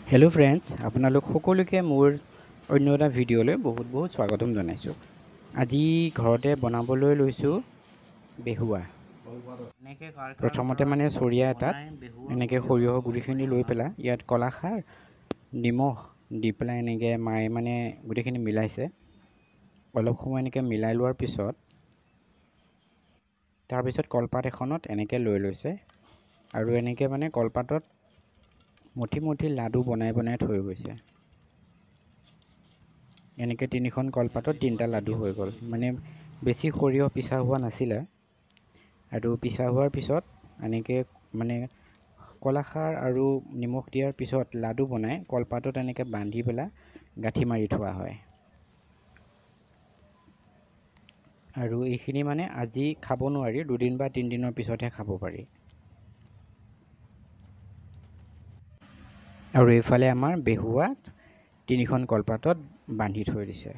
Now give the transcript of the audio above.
Hello friends আপোনালোক সকলোকে মোৰ অন্য এটা ভিডিঅ'লৈ বহুত স্বাগতম জনাইছো। আজি ঘৰতে বনাবলৈ লৈছো বেহুৱা। প্ৰথমতে মানে চৰিয়া এটাত এনেকৈ সৰিয়হ গুটিখিনি লৈ পেলাই ইয়াত কলাখাৰ নিমখ দি পেলাই এনেকৈ মায়ে মানে গুটিখিনি মিলাইছে। অলপ সময় এনেকৈ মিলাই লোৱাৰ পিছত কলপাত এখনত এনেকৈ লৈ লৈছে আৰু এনেকৈ মানে কলপাতত মুঠি লাডু বনাই থৈ গৈছে। এনেকৈ তিনিখন কলপাতত তিনিটা লাডু হৈ গ'ল। মানে বেছি সৰিয়হ পিছা হোৱা নাছিলে আৰু পিছা হোৱাৰ পিছত এনেকৈ মানে কলাখাৰ আৰু নিমখ দিয়াৰ পিছত লাডু বনাই কলপাতত এনেকৈ বান্ধি পেলাই গাঁঠি মাৰি থোৱা হয়। আৰু এইখিনি মানে আজি খাব নোৱাৰি, 2 দিন বা 3 দিনৰ পিছতহে খাব পাৰি। আৰু এইফালে আমাৰ বেহুৱা 3খন কলপাতত বান্ধি থৈ দিছে।